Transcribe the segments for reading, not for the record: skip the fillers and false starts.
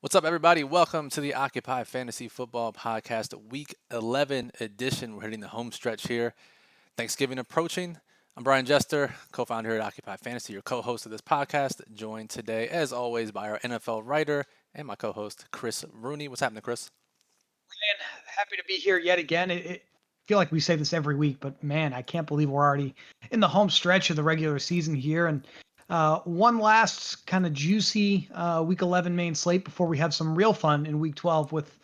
What's up, everybody? Welcome to the Occupy Fantasy Football Podcast, Week 11 edition. We're hitting the home stretch here. Thanksgiving approaching. I'm Brian Jester, co-founder here at Occupy Fantasy, your co-host of this podcast, joined today, as always, by our NFL writer and my co-host, Chris Rooney. What's happening, Chris? Man, happy to be here yet again. I feel like we say this every week, but man, I can't believe we're already in the home stretch of the regular season here. And one last kind of juicy Week 11 main slate before we have some real fun in Week 12 with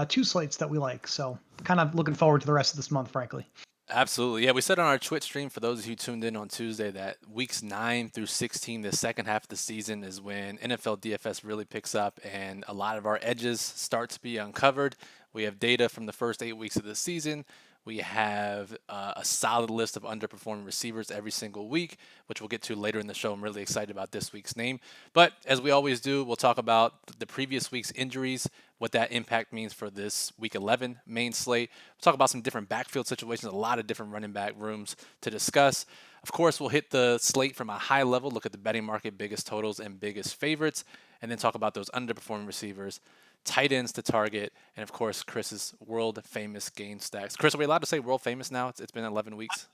two slates that we like. So kind of looking forward to the rest of this month, frankly. Absolutely. Yeah, we said on our Twitch stream, for those of you tuned in on Tuesday, that weeks 9 through 16, the second half of the season, is when NFL DFS really picks up and a lot of our edges start to be uncovered. We have data from the first 8 weeks of the season. We have a solid list of underperforming receivers every single week, which we'll get to later in the show. I'm really excited about this week's name. But as we always do, we'll talk about the previous week's injuries, what that impact means for this Week 11 main slate. We'll talk about some different backfield situations, a lot of different running back rooms to discuss. Of course, we'll hit the slate from a high level, look at the betting market, biggest totals and biggest favorites, and then talk about those underperforming receivers, tight ends to target, and of course, Chris's world famous game stacks. Chris, are we allowed to say world famous now? It's been 11 weeks.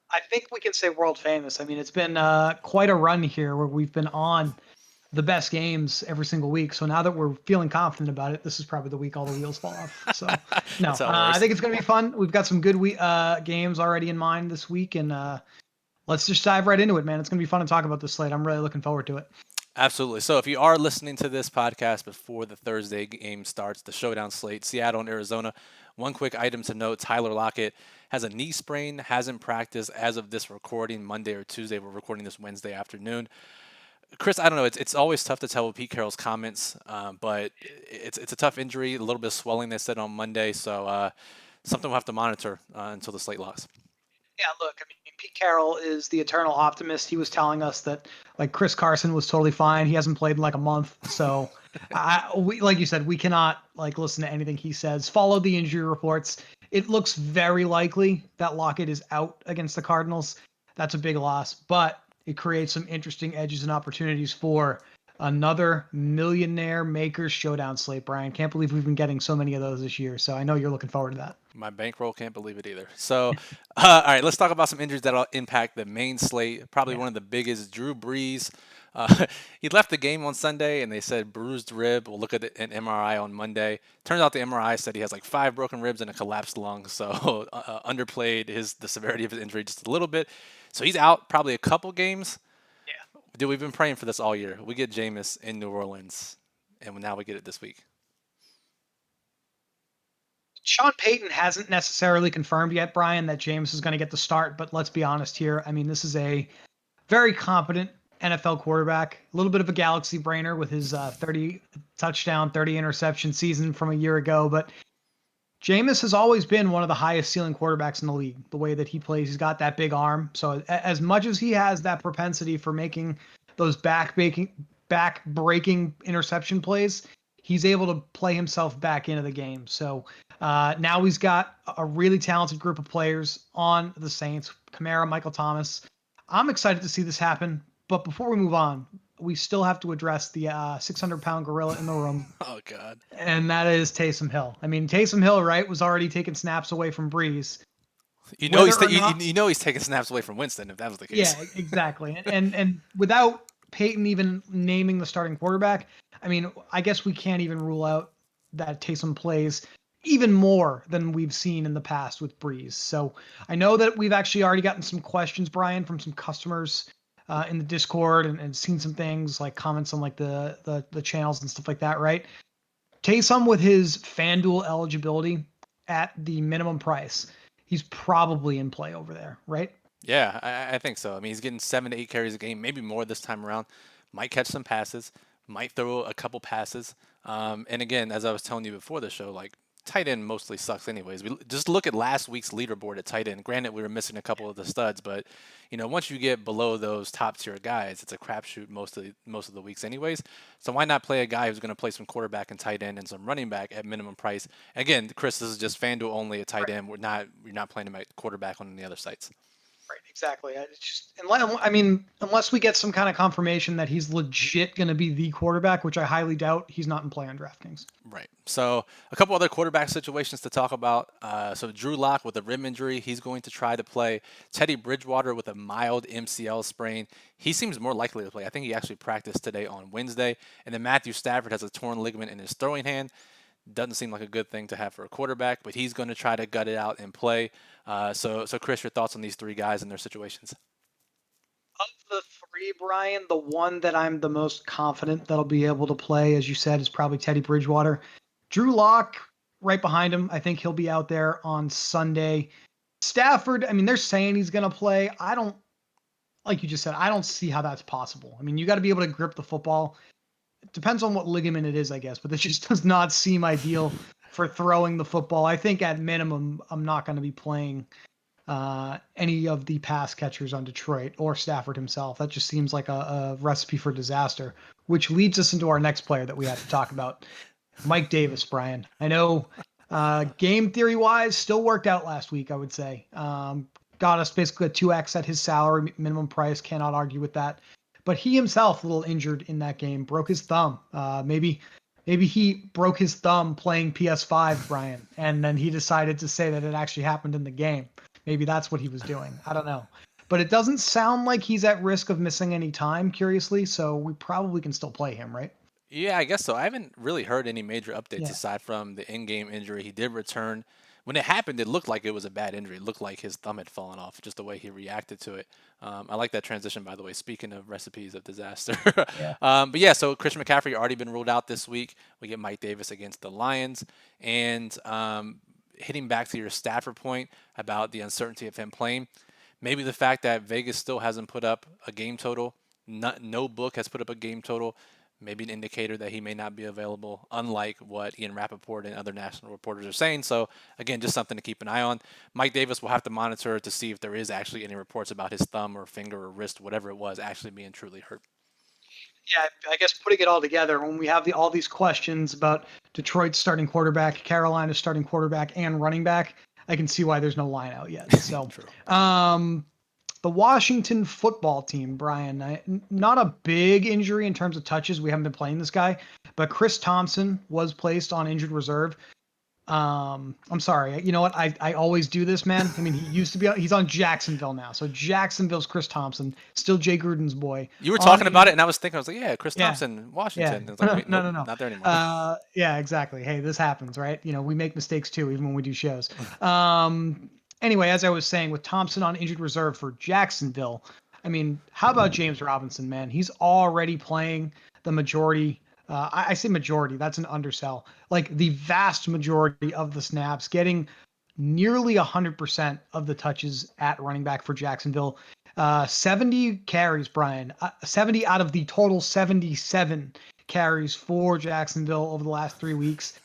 I think we can say world famous. I mean, it's been quite a run here where we've been on the best games every single week. So now that we're feeling confident about it, this is probably the week all the wheels fall off. So no, That's how it I works. think it's going to be fun. We've got some good games already in mind this week, and let's just dive right into it, man. It's going to be fun to talk about this slate. I'm really looking forward to it. Absolutely. So if you are listening to this podcast before the Thursday game starts, the showdown slate, Seattle and Arizona, one quick item to note: Tyler Lockett has a knee sprain, hasn't practiced as of this recording, Monday or Tuesday. We're recording this Wednesday afternoon. Chris, I don't know. It's always tough to tell with Pete Carroll's comments, but it's a tough injury, a little bit of swelling, they said on Monday. So something we'll have to monitor until the slate locks. Yeah, look, I mean, Pete Carroll is the eternal optimist. He was telling us that like Chris Carson was totally fine. He hasn't played in like a month, so we like you said, we cannot like listen to anything he says. Follow the injury reports. It looks very likely that Lockett is out against the Cardinals. That's a big loss, but it creates some interesting edges and opportunities for another millionaire makers showdown slate. Brian, can't believe we've been getting so many of those this year. So I know you're looking forward to that. My bankroll can't believe it either. So, all right, let's talk about some injuries that'll impact the main slate. Probably Yeah. one of the biggest, Drew Brees. He left the game on Sunday, and they said bruised rib. We'll look at an MRI on Monday. Turns out the MRI said he has like 5 broken ribs and a collapsed lung. So underplayed the severity of his injury just a little bit. So he's out probably a couple games. Yeah. Dude, we've been praying for this all year. We get Jameis in New Orleans, and now we get it this week. Sean Payton hasn't necessarily confirmed yet, Brian, that James is going to get the start. But let's be honest here. I mean, this is a very competent NFL quarterback. A little bit of a galaxy brainer with his 30 touchdown, 30 interception season from a year ago. But Jameis has always been one of the highest ceiling quarterbacks in the league. The way that he plays, he's got that big arm. So as much as he has that propensity for making those back breaking interception plays, he's able to play himself back into the game. So now he's got a really talented group of players on the Saints. Kamara, Michael Thomas. I'm excited to see this happen. But before we move on, we still have to address the 600-pound gorilla in the room, Oh God. and that is Taysom Hill. I mean, Taysom Hill, right, was already taking snaps away from Brees. You know Whether he's ta- or not, you know he's taking snaps away from Winston if that was the case. yeah, exactly. And without Peyton even naming the starting quarterback, I mean, I guess we can't even rule out that Taysom plays even more than we've seen in the past with Brees. So I know that we've actually already gotten some questions, Brian, from some customers in the Discord and seen some things like comments on like the channels and stuff like that, right? Taysom with his FanDuel eligibility at the minimum price, he's probably in play over there, right? Yeah, I think so. I mean, he's getting 7 to 8 carries a game, maybe more this time around. Might catch some passes, might throw a couple passes. And again, as I was telling you before the show, like tight end mostly sucks anyways. We just look at last week's leaderboard at tight end. Granted, we were missing a couple of the studs, but once you get below those top tier guys, it's a crapshoot most of the weeks anyways. So why not play a guy who's going to play some quarterback and tight end and some running back at minimum price? Again, Chris, this is just FanDuel only at tight end. You're not playing him at quarterback on the other sites. Right, exactly. It's just, unless we get some kind of confirmation that he's legit going to be the quarterback, which I highly doubt, he's not in play on DraftKings. Right. So a couple other quarterback situations to talk about. So Drew Locke with a rib injury, he's going to try to play. Teddy Bridgewater with a mild MCL sprain, he seems more likely to play. I think he actually practiced today on Wednesday. And then Matthew Stafford has a torn ligament in his throwing hand. Doesn't seem like a good thing to have for a quarterback, but he's going to try to gut it out and play. So Chris, your thoughts on these three guys and their situations? Of the three, Brian, the one that I'm the most confident that'll be able to play, as you said, is probably Teddy Bridgewater. Drew Lock right behind him. I think he'll be out there on Sunday. Stafford, they're saying he's going to play. I don't, like you just said, I don't see how that's possible. You got to be able to grip the football. It depends on what ligament it is, I guess, but this just does not seem ideal for throwing the football. I think at minimum, I'm not going to be playing any of the pass catchers on Detroit or Stafford himself. That just seems like a recipe for disaster, which leads us into our next player that we have to talk about, Mike Davis, Brian. I know game theory wise still worked out last week, I would say. Got us basically a 2x at his salary minimum price. Cannot argue with that. But he himself, a little injured in that game, broke his thumb. Maybe he broke his thumb playing PS5, Brian, and then he decided to say that it actually happened in the game. Maybe that's what he was doing. I don't know. But it doesn't sound like he's at risk of missing any time, curiously, so we probably can still play him, right? Yeah, I guess so. I haven't really heard any major updates Yeah. aside from the in-game injury. He did return. When it happened, it looked like it was a bad injury. It looked like his thumb had fallen off, just the way he reacted to it. I like that transition, by the way. Speaking of recipes of disaster, Yeah. but yeah. So Christian McCaffrey already been ruled out this week. We get Mike Davis against the Lions, and hitting back to your Stafford point about the uncertainty of him playing, maybe the fact that Vegas still hasn't put up a game total, no book has put up a game total, maybe an indicator that he may not be available, unlike what Ian Rappaport and other national reporters are saying. So, again, just something to keep an eye on. Mike Davis will have to monitor to see if there is actually any reports about his thumb or finger or wrist, whatever it was, actually being truly hurt. Yeah, I guess putting it all together, when we have all these questions about Detroit's starting quarterback, Carolina's starting quarterback, and running back, I can see why there's no line out yet. So, True. The Washington football team, Brian, not a big injury in terms of touches. We haven't been playing this guy, but Chris Thompson was placed on injured reserve. I'm sorry. You know what? I always do this, man. He used to be he's on Jacksonville now. So Jacksonville's Chris Thompson, still Jay Gruden's boy. You were On talking about it, and I was thinking, I was like, yeah, Chris Yeah, Thompson, yeah. Washington. It's like, wait, No, nope, no, no. not there anymore. Yeah, exactly. Hey, this happens, right? We make mistakes too, even when we do shows. Anyway, as I was saying, with Thompson on injured reserve for Jacksonville, how about James Robinson, man? He's already playing the majority. I say majority, that's an undersell. Like the vast majority of the snaps, getting nearly 100% of the touches at running back for Jacksonville. 70 carries, Brian. 70 out of the total 77 carries for Jacksonville over the last 3 weeks.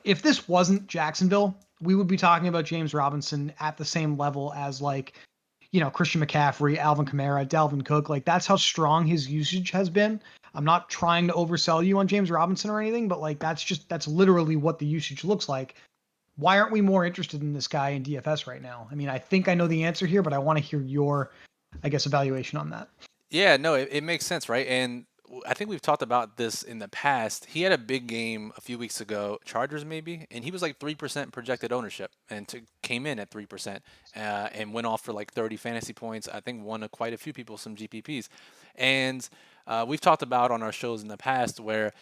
If this wasn't Jacksonville, we would be talking about James Robinson at the same level as Christian McCaffrey, Alvin Kamara, Dalvin Cook. Like that's how strong his usage has been. I'm not trying to oversell you on James Robinson or anything, but like that's literally what the usage looks like. Why aren't we more interested in this guy in DFS right now? I think I know the answer here, but I want to hear your, I guess, evaluation on that. Yeah, no, it makes sense, right? And I think we've talked about this in the past. He had a big game a few weeks ago, Chargers maybe, and he was like 3% projected ownership and came in at 3% and went off for like 30 fantasy points. I think won quite a few people some GPPs. And we've talked about on our shows in the past where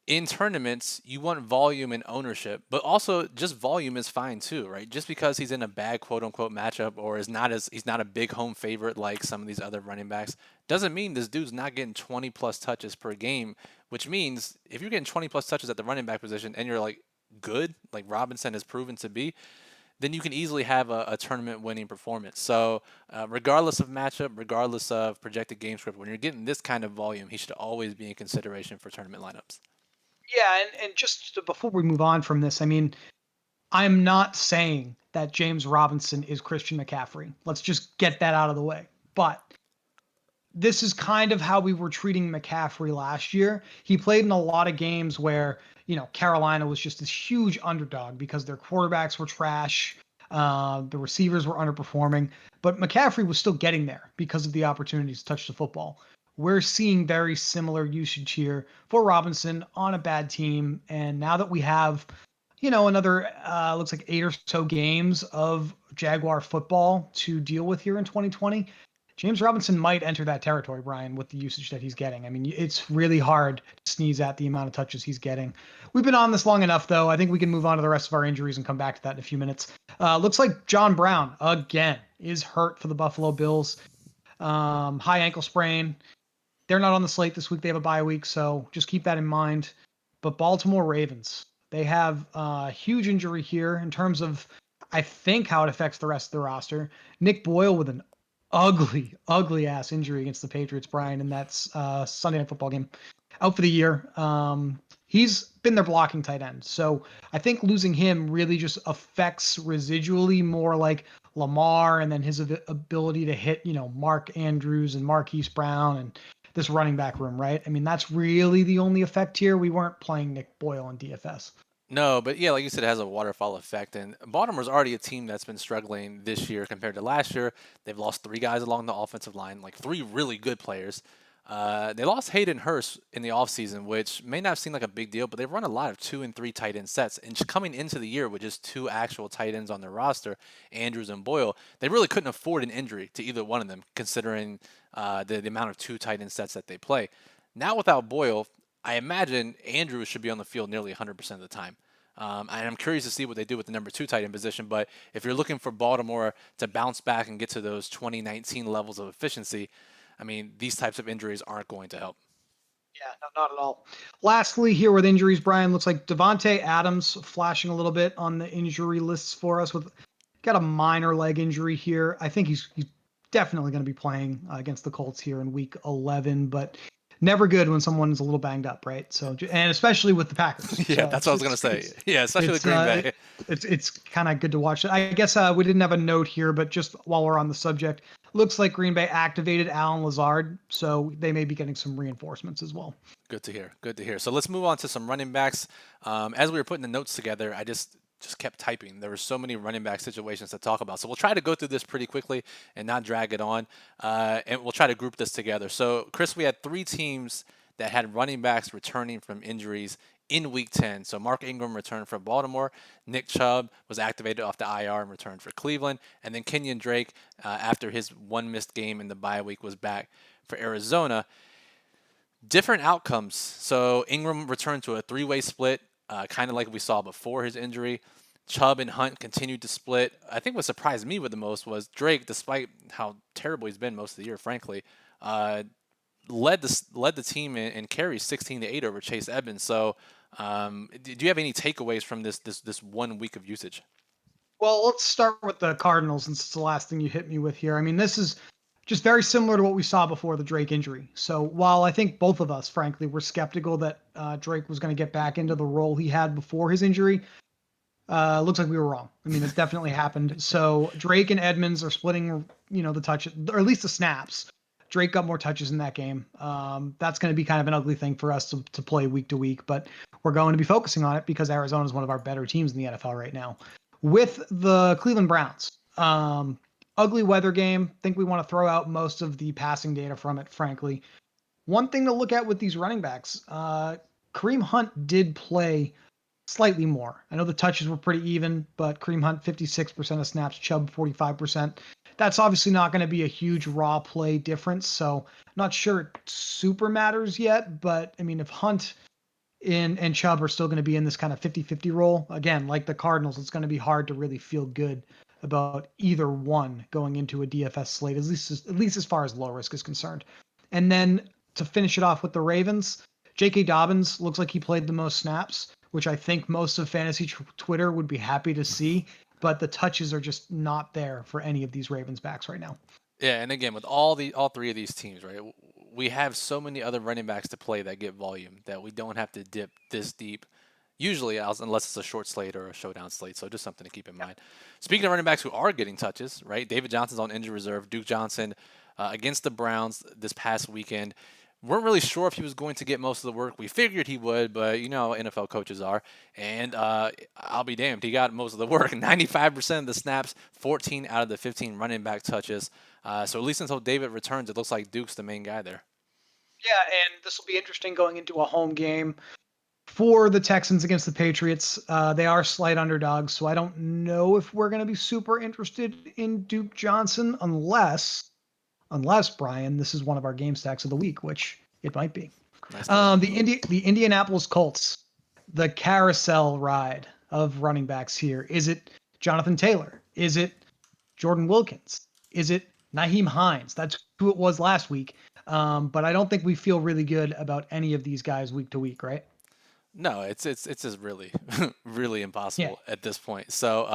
in tournaments, you want volume and ownership, but also just volume is fine too, right? Just because he's in a bad quote unquote matchup or he's not a big home favorite like some of these other running backs, doesn't mean this dude's not getting 20 plus touches per game, which means if you're getting 20 plus touches at the running back position and you're like good, like Robinson has proven to be, then you can easily have a tournament winning performance. So, regardless of matchup, regardless of projected game script, when you're getting this kind of volume, he should always be in consideration for tournament lineups. Yeah, and just before we move on from this, I'm not saying that James Robinson is Christian McCaffrey. Let's just get that out of the way. But this is kind of how we were treating McCaffrey last year. He played in a lot of games where, Carolina was just this huge underdog because their quarterbacks were trash. The receivers were underperforming. but McCaffrey was still getting there because of the opportunities to touch the football. We're seeing very similar usage here for Robinson on a bad team. And now that we have, another, looks like 8 or so games of Jaguar football to deal with here in 2020, James Robinson might enter that territory, Brian, with the usage that he's getting. I mean, it's really hard to sneeze at the amount of touches he's getting. We've been on this long enough, though. I think we can move on to the rest of our injuries and come back to that in a few minutes. Looks like John Brown, again, is hurt for the Buffalo Bills. High ankle sprain. They're not on the slate this week. They have a bye week, so just keep that in mind. But Baltimore Ravens, they have a huge injury here in terms of, I think, how it affects the rest of the roster. Nick Boyle with an ugly ass injury against the Patriots, Brian, and that's Sunday Night Football game, out for the year. He's been their blocking tight end, so I think losing him really just affects residually more like Lamar, and then his ability to hit, Mark Andrews and Marquise Brown and this running back room, right? I mean, that's really the only effect here. We weren't playing Nick Boyle in DFS. No, but yeah, like you said, it has a waterfall effect. And Baltimore's already a team that's been struggling this year compared to last year. They've lost 3 guys along the offensive line, like 3 really good players. They lost Hayden Hurst in the offseason, which may not seem like a big deal, but they've run a lot of 2 and 3 tight end sets. And coming into the year with just 2 actual tight ends on their roster, Andrews and Boyle, they really couldn't afford an injury to either one of them, considering the amount of 2 tight end sets that they play. Now without Boyle, I imagine Andrews should be on the field nearly 100% of the time. And I'm curious to see what they do with the number 2 tight end position. But if you're looking for Baltimore to bounce back and get to those 2019 levels of efficiency, I mean, these types of injuries aren't going to help. Yeah, no, not at all. Lastly, here with injuries, Brian, looks like Devontae Adams flashing a little bit on the injury lists for us. With got a minor leg injury here. I think he's definitely going to be playing against the Colts here in Week 11, but never good when someone's a little banged up, right? So, and especially with the Packers. Yeah, that's what I was going to say. Yeah, especially with Green Bay. It's kind of good to watch. I guess we didn't have a note here, but just while we're on the subject, looks like Green Bay activated Alan Lazard, so they may be getting some reinforcements as well. Good to hear. Good to hear. So let's move on to some running backs. As we were putting the notes together, I just kept typing. There were so many running back situations to talk about. So we'll try to go through this pretty quickly and not drag it on. And we'll try to group this together. So, Chris, we had 3 teams that had running backs returning from injuries in Week 10. So Mark Ingram returned for Baltimore. Nick Chubb was activated off the IR and returned for Cleveland. And then Kenyon Drake, after his 1 missed game in the bye week, was back for Arizona. Different outcomes. So Ingram returned to a 3-way split, kind of like we saw before his injury. Chubb and Hunt continued to split. I think what surprised me with the most was Drake, despite how terrible he's been most of the year, frankly, led the team in carries 16-8 over Chase Edmonds. So, do you have any takeaways from this 1 week of usage? Well, let's start with the Cardinals, since it's the last thing you hit me with here. I mean, this is just very similar to what we saw before the Drake injury. So while I think both of us, frankly, were skeptical that Drake was going to get back into the role he had before his injury, looks like we were wrong. I mean, it definitely happened. So Drake and Edmonds are splitting, the touch, or at least the snaps. Drake got more touches in that game. That's going to be kind of an ugly thing for us to play week to week, but we're going to be focusing on it because Arizona is one of our better teams in the NFL right now. With the Cleveland Browns, ugly weather game. Think we want to throw out most of the passing data from it, frankly. One thing to look at with these running backs, Kareem Hunt did play slightly more. I know the touches were pretty even, but Kareem Hunt 56% of snaps, Chubb 45%. That's obviously not going to be a huge raw play difference, so not sure it super matters yet. But I mean, if Hunt and Chubb are still going to be in this kind of 50-50 role, again, like the Cardinals, it's going to be hard to really feel good about either one going into a DFS slate, at least as far as low risk is concerned. And then to finish it off with the Ravens, J.K. Dobbins looks like he played the most snaps, which I think most of fantasy Twitter would be happy to see, but the touches are just not there for any of these Ravens backs right now. Yeah, and again, with all 3 of these teams, right, we have so many other running backs to play that get volume that we don't have to dip this deep, usually, unless it's a short slate or a showdown slate. So just something to keep in mind. Speaking of running backs who are getting touches, right, David Johnson's on injury reserve. Duke Johnson against the Browns this past weekend weren't really sure if he was going to get most of the work. We figured he would, but you know how NFL coaches are. And I'll be damned, he got most of the work. 95% of the snaps, 14 out of the 15 running back touches. So at least until David returns, it looks like Duke's the main guy there. Yeah, and this will be interesting going into a home game for the Texans against the Patriots. They are slight underdogs, so I don't know if we're going to be super interested in Duke Johnson unless Brian, this is one of our game stacks of the week, which it might be. Nice. The Indianapolis Colts, the carousel ride of running backs here. Is it Jonathan Taylor? Is it Jordan Wilkins? Is it Naheem Hines? That's who it was last week. But I don't think we feel really good about any of these guys week to week, right? No, it's just really really Yeah. impossible at this point. So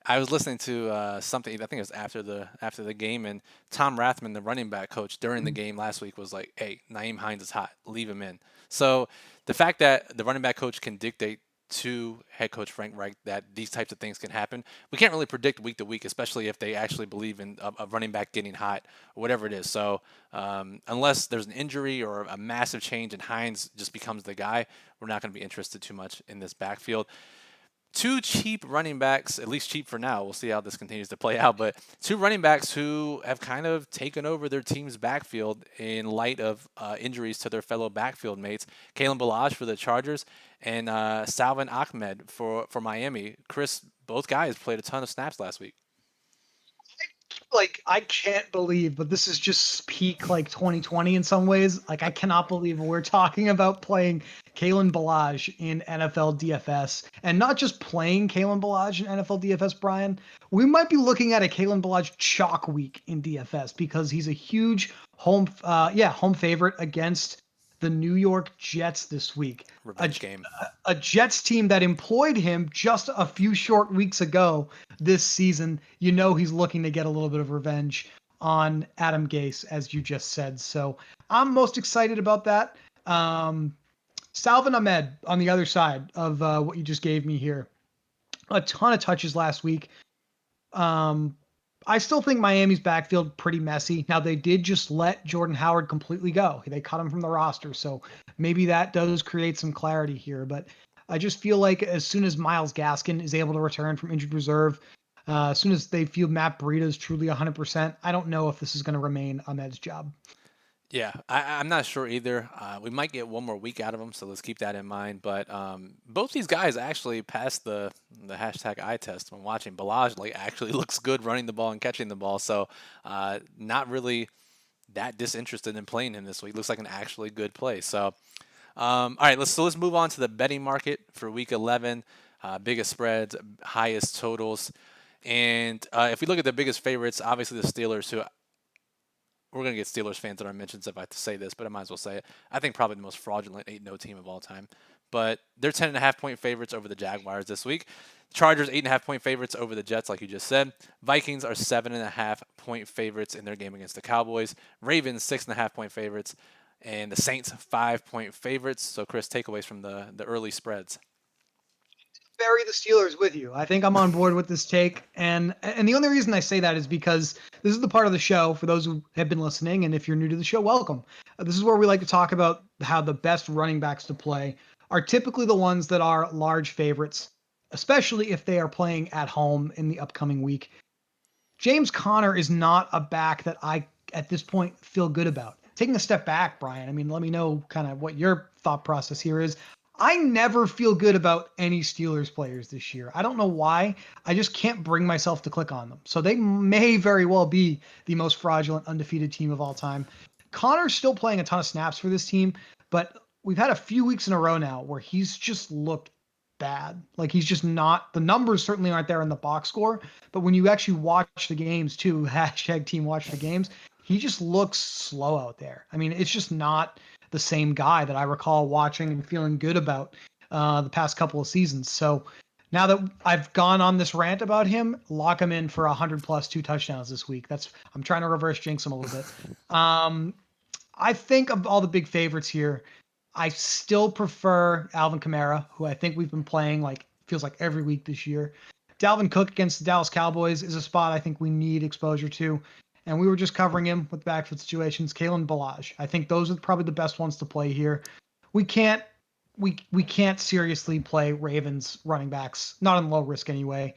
I was listening to something, I think it was after the game, and Tom Rathman, the running back coach, during the game last week was like, "Hey, Naeem Hines is hot, leave him in." So the fact that the running back coach can dictate to head coach Frank Reich that these types of things can happen, we can't really predict week to week, especially if they actually believe in a running back getting hot or whatever it is. So unless there's an injury or a massive change and Hines just becomes the guy, we're not going to be interested too much in this backfield. Two cheap running backs, at least cheap for now. We'll see how this continues to play out. But two running backs who have kind of taken over their team's backfield in light of injuries to their fellow backfield mates. Kalen Ballage for the Chargers and Salvin Ahmed for Miami. Chris, both guys played a ton of snaps last week. Like, I can't believe, but this is just peak like 2020 in some ways. Like, I cannot believe we're talking about playing Kalen Ballage in NFL DFS, and not just playing Kalen Ballage in NFL DFS, Brian. We might be looking at a Kalen Ballage chalk week in DFS because he's a huge home favorite against the New York Jets this week. Revenge game. A Jets team that employed him just a few short weeks ago this season. You know he's looking to get a little bit of revenge on Adam Gase, as you just said. So I'm most excited about that. Salvin Ahmed on the other side of what you just gave me here. A ton of touches last week. I still think Miami's backfield pretty messy. Now, they did just let Jordan Howard completely go. They cut him from the roster, so maybe that does create some clarity here. But I just feel like as soon as Myles Gaskin is able to return from injured reserve, as soon as they feel Matt Breida is truly 100%, I don't know if this is going to remain Ahmed's job. Yeah, I'm not sure either. We might get one more week out of them, so let's keep that in mind. But both these guys actually passed the hashtag eye test when watching. Ballage actually looks good running the ball and catching the ball, so not really that disinterested in playing him this week. Looks like an actually good play. So all right, let's move on to the betting market for Week 11. Biggest spreads, highest totals, and if we look at the biggest favorites, obviously the Steelers, who we're going to get Steelers fans in our mentions if I have to say this, but I might as well say it. I think probably the most fraudulent 8-0 team of all time. But they're 10.5-point favorites over the Jaguars this week. Chargers 8.5-point favorites over the Jets, like you just said. Vikings are 7.5-point favorites in their game against the Cowboys. Ravens 6.5-point favorites, and the Saints 5-point favorites. So, Chris, takeaways from the early spreads. Bury the Steelers with you. I think I'm on board with this take, and the only reason I say that is because this is the part of the show for those who have been listening, and if you're new to the show, welcome. This is where we like to talk about how the best running backs to play are typically the ones that are large favorites, especially if they are playing at home in the upcoming week. James Conner is not a back that I, at this point, feel good about. Taking a step back, Brian, I mean, let me know kind of what your thought process here is. I never feel good about any Steelers players this year. I don't know why. I just can't bring myself to click on them. So they may very well be the most fraudulent undefeated team of all time. Connor's still playing a ton of snaps for this team, but we've had a few weeks in a row now where he's just looked bad. Like, he's just not, the numbers certainly aren't there in the box score, but when you actually watch the games too, hashtag team watch the games, he just looks slow out there. I mean, it's just not the same guy that I recall watching and feeling good about the past couple of seasons. So now that I've gone on this rant about him, lock him in for 100+ 2 touchdowns this week. I'm trying to reverse jinx him a little bit. I think of all the big favorites here, I still prefer Alvin Kamara, who I think we've been playing feels like every week this year. Dalvin Cook against the Dallas Cowboys is a spot I think we need exposure to. And we were just covering him with backfield situations. Kalen Balaj. I think those are probably the best ones to play here. We can't we can't seriously play Ravens running backs, not on low risk anyway.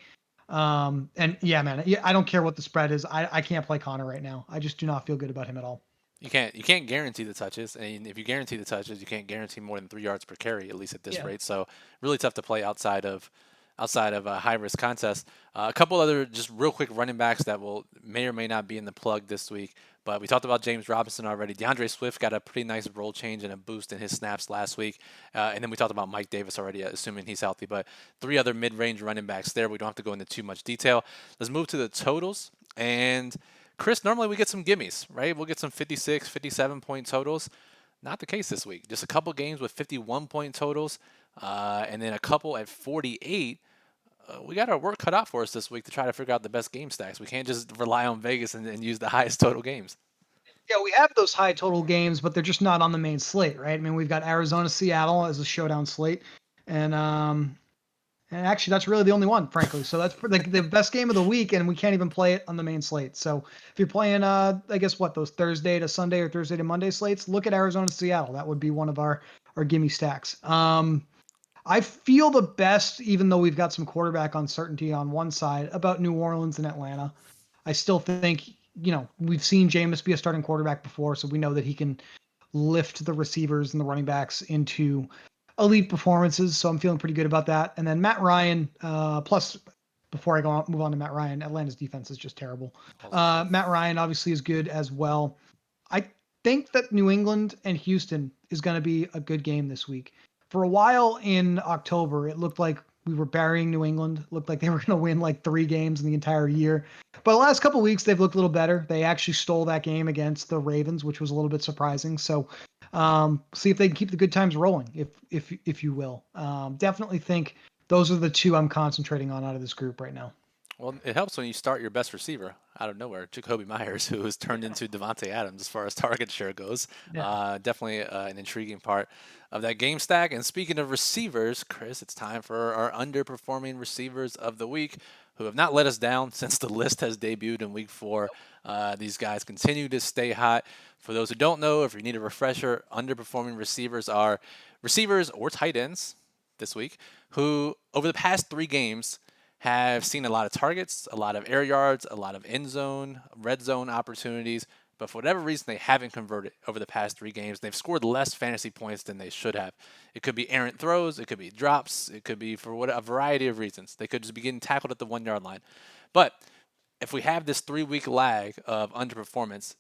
And yeah, man, I don't care what the spread is. I can't play Connor right now. I just do not feel good about him at all. You can't guarantee the touches, and if you guarantee the touches, you can't guarantee more than 3 yards per carry, at least at this Yeah. rate. So really tough to play outside of a high risk contest. A couple other just real quick running backs that will may or may not be in the plug this week. But we talked about James Robinson already. DeAndre Swift got a pretty nice role change and a boost in his snaps last week. And then we talked about Mike Davis already, assuming he's healthy. But 3 other mid-range running backs there. We don't have to go into too much detail. Let's move to the totals. And Chris, normally we get some gimmies, right? We'll get some 56, 57 point totals. Not the case this week. Just a couple games with 51 point totals, and then a couple at 48. We got our work cut out for us this week to try to figure out the best game stacks. We can't just rely on Vegas and use the highest total games. Yeah, we have those high total games, but they're just not on the main slate, right? I mean, we've got Arizona, Seattle as a showdown slate, and actually that's really the only one, frankly. So that's the best game of the week, and we can't even play it on the main slate. So if you're playing, I guess what those Thursday to Sunday or Thursday to Monday slates, look at Arizona, Seattle. That would be one of our gimme stacks. I feel the best, even though we've got some quarterback uncertainty on one side, about New Orleans and Atlanta. I still think, we've seen Jameis be a starting quarterback before, so we know that he can lift the receivers and the running backs into elite performances. So I'm feeling pretty good about that. And then Matt Ryan, plus before I move on to Matt Ryan, Atlanta's defense is just terrible. Matt Ryan obviously is good as well. I think that New England and Houston is going to be a good game this week. For a while in October, it looked like we were burying New England. It looked like they were going to win like 3 games in the entire year. But the last couple of weeks, they've looked a little better. They actually stole that game against the Ravens, which was a little bit surprising. So see if they can keep the good times rolling, if you will. Definitely think those are the 2 I'm concentrating on out of this group right now. Well, it helps when you start your best receiver out of nowhere, Jacoby Myers, who has turned into Devontae Adams as far as target share goes. Yeah. Definitely an intriguing part of that game stack. And speaking of receivers, Chris, it's time for our underperforming receivers of the week who have not let us down since the list has debuted in week 4. These guys continue to stay hot. For those who don't know, if you need a refresher, underperforming receivers are receivers or tight ends this week who, over the past 3 games, have seen a lot of targets, a lot of air yards, a lot of end zone, red zone opportunities, but for whatever reason, they haven't converted over the past 3 games. They've scored less fantasy points than they should have. It could be errant throws, it could be drops, it could be for a variety of reasons. They could just be getting tackled at the 1-yard line. But if we have this 3-week lag of underperformance,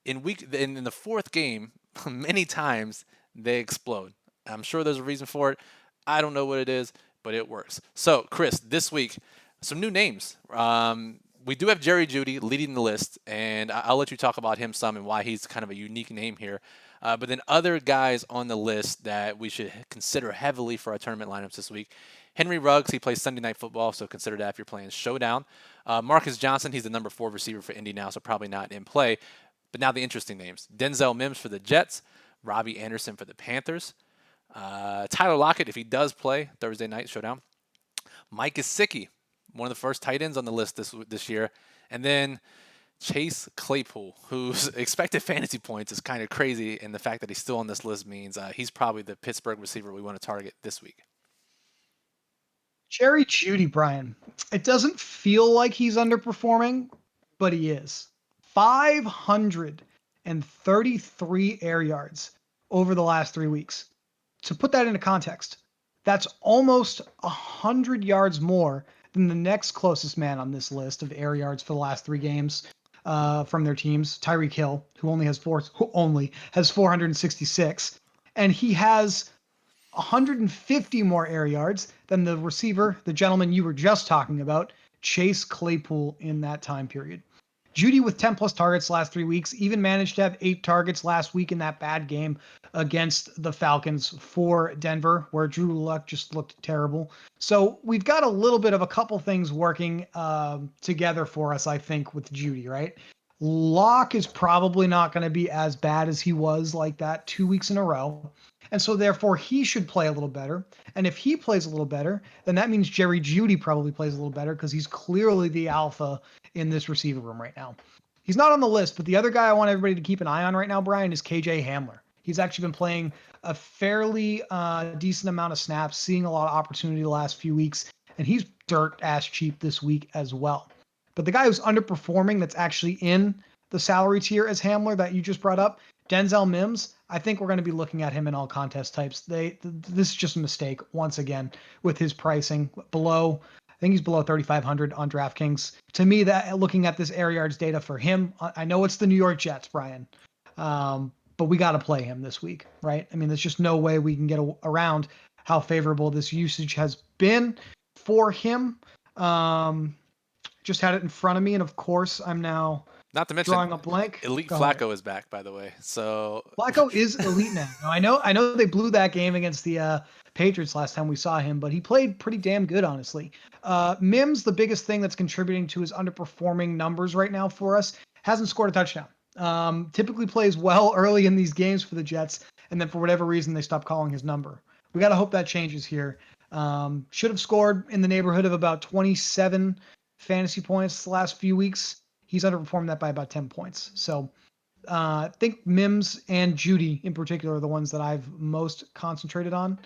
in the 4th game, many times they explode. I'm sure there's a reason for it. I don't know what it is, but it works. So, Chris, this week, some new names. We do have Jerry Judy leading the list, and I'll let you talk about him some and why he's kind of a unique name here. But then other guys on the list that we should consider heavily for our tournament lineups this week. Henry Ruggs, he plays Sunday Night Football, so consider that if you're playing Showdown. Marcus Johnson, he's the number 4 receiver for Indy now, so probably not in play. But now the interesting names. Denzel Mims for the Jets, Robbie Anderson for the Panthers, Tyler Lockett, if he does play Thursday night showdown. Mike Gesicki, one of the first tight ends on the list this year. And then Chase Claypool, whose expected fantasy points is kind of crazy, and the fact that he's still on this list means he's probably the Pittsburgh receiver we want to target this week. Jerry Judy, Brian. It doesn't feel like he's underperforming, but he is. 533 air yards over the last 3 weeks. To put that into context, that's almost 100 yards more than the next closest man on this list of air yards for the last 3 games from their teams, Tyreek Hill, who only has 466, and he has 150 more air yards than the receiver, the gentleman you were just talking about, Chase Claypool, in that time period. Judy with 10 plus targets last 3 weeks, even managed to have 8 targets last week in that bad game against the Falcons for Denver, where Drew Luck just looked terrible. So we've got a little bit of a couple things working together for us, I think, with Judy, right? Locke is probably not going to be as bad as he was like that 2 weeks in a row. And so therefore he should play a little better. And if he plays a little better, then that means Jerry Judy probably plays a little better because he's clearly the alpha in this receiver room right now. He's not on the list, but the other guy I want everybody to keep an eye on right now, Brian, is KJ Hamler. He's actually been playing a fairly decent amount of snaps, seeing a lot of opportunity the last few weeks, and he's dirt ass cheap this week as well. But the guy who's underperforming that's actually in the salary tier as Hamler that you just brought up, Denzel Mims, I think we're going to be looking at him in all contest types. This is just a mistake once again with his pricing below. I think he's below 3,500 on DraftKings. To me, that looking at this air yards data for him, I know it's the New York Jets, Brian, but we got to play him this week, right? I mean, there's just no way we can get around how favorable this usage has been for him. Just had it in front of me, and of course, I'm now not to mention drawing a blank. Elite Flacco is back, by the way. So Flacco is elite now. I know they blew that game against the Patriots last time we saw him, but he played pretty damn good, honestly. Mims, the biggest thing that's contributing to his underperforming numbers right now for us, hasn't scored a touchdown. Typically plays well early in these games for the Jets, and then for whatever reason they stop calling his number. We got to hope that changes here. Should have scored in the neighborhood of about 27 fantasy points the last few weeks. He's underperformed that by about 10 points. So I think Mims and Judy in particular are the ones that I've most concentrated on.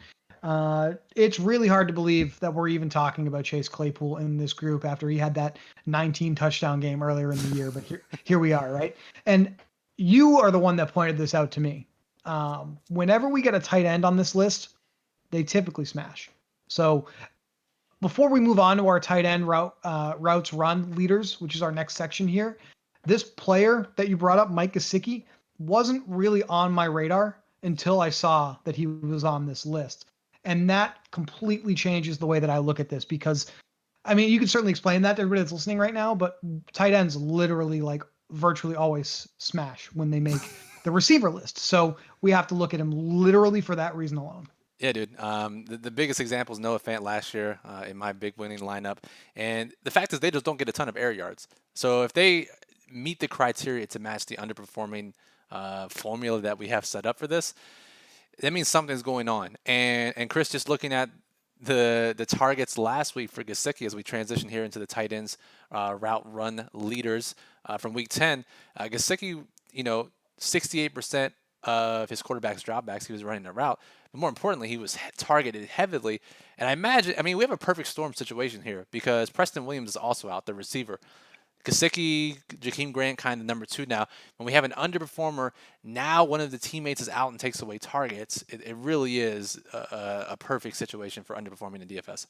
It's really hard to believe that we're even talking about Chase Claypool in this group after he had that 19 touchdown game earlier in the year. But here we are, right? And you are the one that pointed this out to me. Whenever we get a tight end on this list, they typically smash. So before we move on to our tight end routes run leaders, which is our next section here, this player that you brought up, Mike Gesicki, wasn't really on my radar until I saw that he was on this list. And that completely changes the way that I look at this because, I mean, you can certainly explain that to everybody that's listening right now, but tight ends literally like virtually always smash when they make the receiver list. So we have to look at him literally for that reason alone. Yeah, dude. The biggest example is Noah Fant last year in my big winning lineup. And the fact is they just don't get a ton of air yards. So if they meet the criteria to match the underperforming formula that we have set up for this, that means something's going on. And Chris, just looking at the targets last week for Gesicki as we transition here into the tight ends route run leaders from week 10, Gesicki, 68% of his quarterback's dropbacks, he was running a route. But more importantly, he was targeted heavily. And we have a perfect storm situation here because Preston Williams is also out, the receiver. Gesicki, Jakeem Grant, kind of number 2 now. When we have an underperformer, now one of the teammates is out and takes away targets. It really is a perfect situation for underperforming in DFS.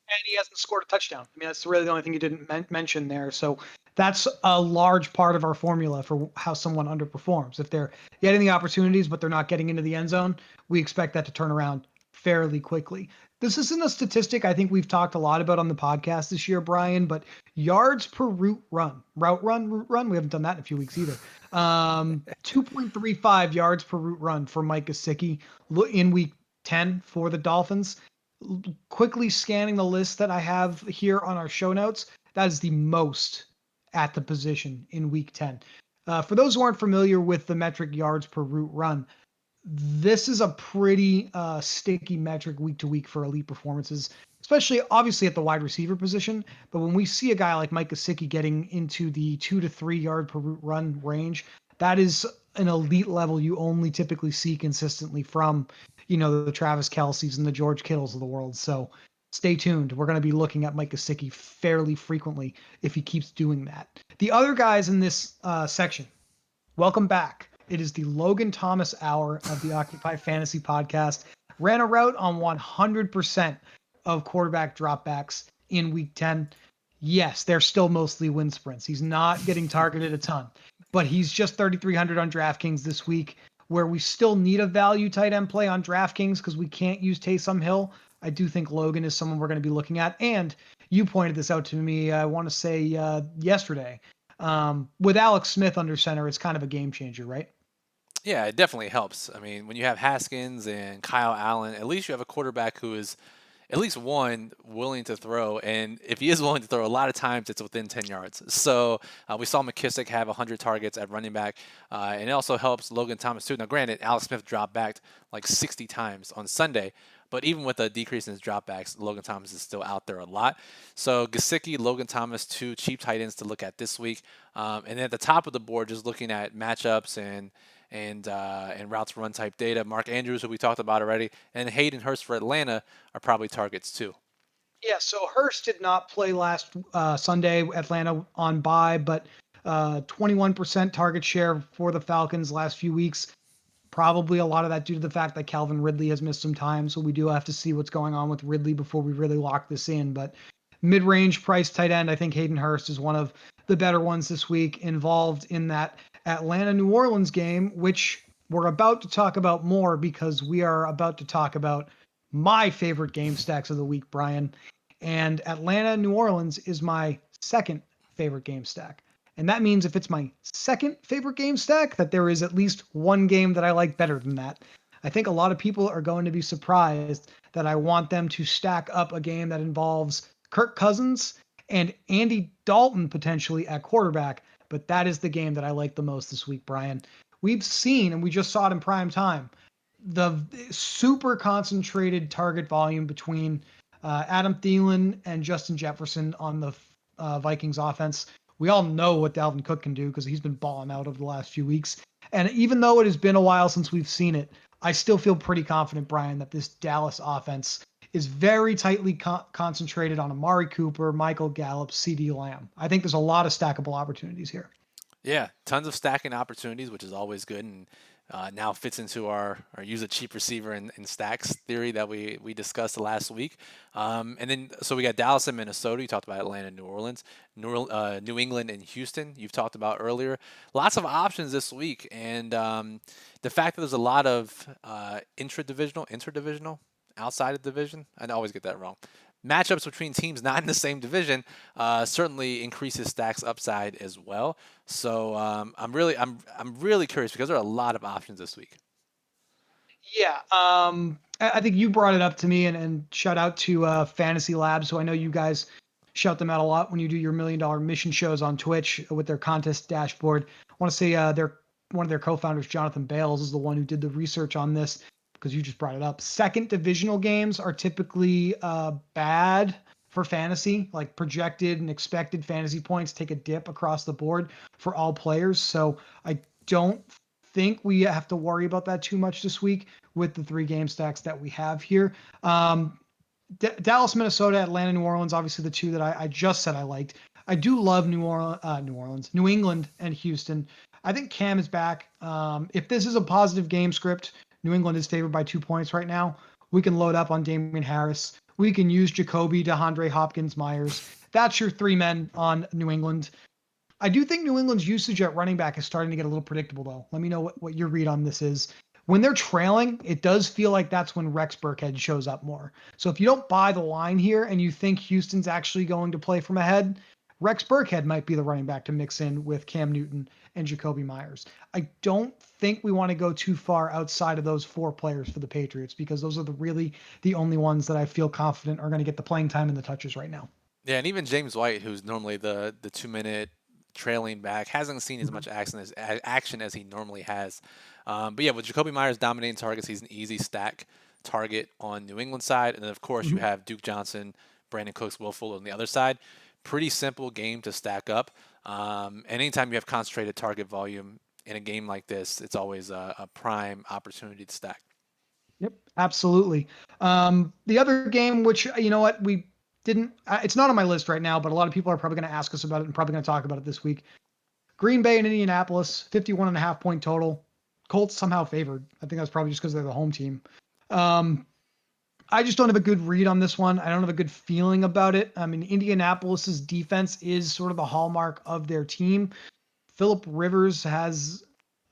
And he hasn't scored a touchdown. I mean, that's really the only thing you didn't mention there. So that's a large part of our formula for how someone underperforms. If they're getting the opportunities, but they're not getting into the end zone, we expect that to turn around fairly quickly. This isn't a statistic I think we've talked a lot about on the podcast this year, Brian, but yards per route run, we haven't done that in a few weeks either. 2.35 yards per route run for Mike Gesicki in week 10 for the Dolphins. Quickly scanning the list that I have here on our show notes, that is the most at the position in week 10. For those who aren't familiar with the metric yards per route run, this is a pretty sticky metric week to week for elite performances, especially obviously at the wide receiver position. But when we see a guy like Mike Gesicki getting into the 2 to 3 yard per route run range, that is an elite level you only typically see consistently from, the Travis Kelce's and the George Kittles of the world. So stay tuned. We're going to be looking at Mike Gesicki fairly frequently if he keeps doing that. The other guys in this section, welcome back. It is the Logan Thomas hour of the Occupy Fantasy Podcast. Ran a route on 100% of quarterback dropbacks in week 10. Yes, they're still mostly wind sprints. He's not getting targeted a ton, but he's just 3,300 on DraftKings this week, where we still need a value tight end play on DraftKings because we can't use Taysom Hill. I do think Logan is someone we're going to be looking at. And you pointed this out to me, I want to say yesterday. With Alex Smith under center, it's kind of a game changer, right? Yeah, it definitely helps. I mean, when you have Haskins and Kyle Allen, at least you have a quarterback who is at least one willing to throw. And if he is willing to throw, a lot of times it's within 10 yards. So we saw McKissick have 100 targets at running back. And it also helps Logan Thomas too. Now, granted, Alex Smith dropped back like 60 times on Sunday. But even with a decrease in his dropbacks, Logan Thomas is still out there a lot. So Gesicki, Logan Thomas, two cheap tight ends to look at this week. And then at the top of the board, just looking at matchups and routes run type data. Mark Andrews, who we talked about already, and Hayden Hurst for Atlanta are probably targets too. Yeah, so Hurst did not play last Sunday, Atlanta on bye, but 21% target share for the Falcons last few weeks. Probably a lot of that due to the fact that Calvin Ridley has missed some time, so we do have to see what's going on with Ridley before we really lock this in. But mid-range price tight end, I think Hayden Hurst is one of the better ones this week, involved in that Atlanta-New Orleans game, which we're about to talk about more because we are about to talk about my favorite game stacks of the week, Brian. And Atlanta, New Orleans is my second favorite game stack. And that means if it's my second favorite game stack, that there is at least one game that I like better than that. I think a lot of people are going to be surprised that I want them to stack up a game that involves Kirk Cousins and Andy Dalton potentially at quarterback. But that is the game that I like the most this week, Brian. We've seen, and we just saw it in prime time, the super concentrated target volume between Adam Thielen and Justin Jefferson on the Vikings offense. We all know what Dalvin Cook can do because he's been balling out over the last few weeks. And even though it has been a while since we've seen it, I still feel pretty confident, Brian, that this Dallas offense is very tightly concentrated on Amari Cooper, Michael Gallup, CD Lamb. I think there's a lot of stackable opportunities here. Yeah, tons of stacking opportunities, which is always good, and now fits into our use a cheap receiver in stacks theory that we discussed last week. And then so we got Dallas and Minnesota. You talked about Atlanta, New Orleans, New England, and Houston. You've talked about earlier. Lots of options this week, and the fact that there's a lot of interdivisional, outside of division. I always get that wrong. Matchups between teams not in the same division certainly increases stacks upside as well. So I'm really curious because there are a lot of options this week. Yeah, I think you brought it up to me, and shout out to Fantasy Labs. So I know you guys shout them out a lot when you do your $1 Million Mission shows on Twitch with their contest dashboard. I want to say one of their co-founders, Jonathan Bales, is the one who did the research on this because you just brought it up. Second divisional games are typically bad for fantasy, like projected and expected fantasy points take a dip across the board for all players. So I don't think we have to worry about that too much this week with the 3 game stacks that we have here. Dallas, Minnesota, Atlanta, New Orleans, obviously the 2 that I just said I liked. I do love New England and Houston. I think Cam is back. If this is a positive game script, New England is favored by 2 points right now. We can load up on Damian Harris. We can use Jacoby, DeAndre Hopkins, Myers. That's your 3 men on New England. I do think New England's usage at running back is starting to get a little predictable, though. Let me know what your read on this is. When they're trailing, it does feel like that's when Rex Burkhead shows up more. So if you don't buy the line here and you think Houston's actually going to play from ahead, Rex Burkhead might be the running back to mix in with Cam Newton and Jacoby Myers. I don't think we want to go too far outside of those 4 players for the Patriots because those are the only ones that I feel confident are going to get the playing time and the touches right now. Yeah, and even James White, who's normally the 2-minute trailing back, hasn't seen as much action as he normally has. But yeah, with Jacoby Myers dominating targets, he's an easy stack target on New England side. And then, of course, you have Duke Johnson, Brandon Cooks, Will Fuller on the other side. Pretty simple game to stack up. And anytime you have concentrated target volume in a game like this, it's always a prime opportunity to stack. Yep, absolutely. The other game, which, you know what, we didn't, it's not on my list right now, but a lot of people are probably going to ask us about it and probably going to talk about it this week. Green Bay and Indianapolis, 51.5 point total. Colts somehow favored. I think that's probably just because they're the home team. I just don't have a good read on this one. I don't have a good feeling about it. I mean, Indianapolis's defense is sort of the hallmark of their team. Phillip Rivers has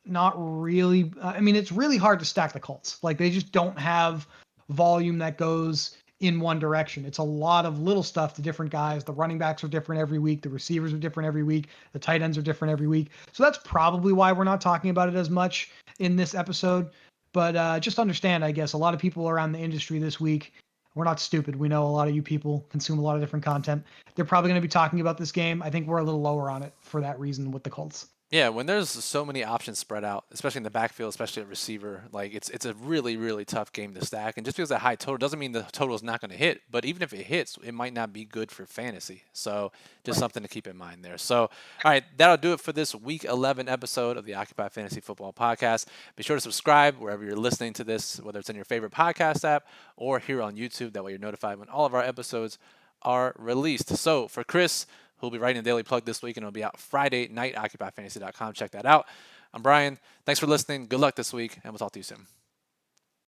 not really, I mean, it's really hard to stack the Colts. Like, they just don't have volume that goes in one direction. It's a lot of little stuff to different guys. The running backs are different every week. The receivers are different every week. The tight ends are different every week. So that's probably why we're not talking about it as much in this episode. But just understand, I guess, a lot of people around the industry this week, we're not stupid. We know a lot of you people consume a lot of different content. They're probably going to be talking about this game. I think we're a little lower on it for that reason with the Colts. Yeah, when there's so many options spread out, especially in the backfield, especially at receiver, like it's a really, really tough game to stack. And just because that high total doesn't mean the total is not going to hit. But even if it hits, it might not be good for fantasy. So just Right. something to keep in mind there. So, all right, that'll do it for this Week 11 episode of the Occupy Fantasy Football Podcast. Be sure to subscribe wherever you're listening to this, whether it's in your favorite podcast app or here on YouTube. That way you're notified when all of our episodes are released. So for Chris, who'll be writing a daily plug this week, and it'll be out Friday night, occupyfantasy.com. Check that out. I'm Brian. Thanks for listening. Good luck this week, and we'll talk to you soon.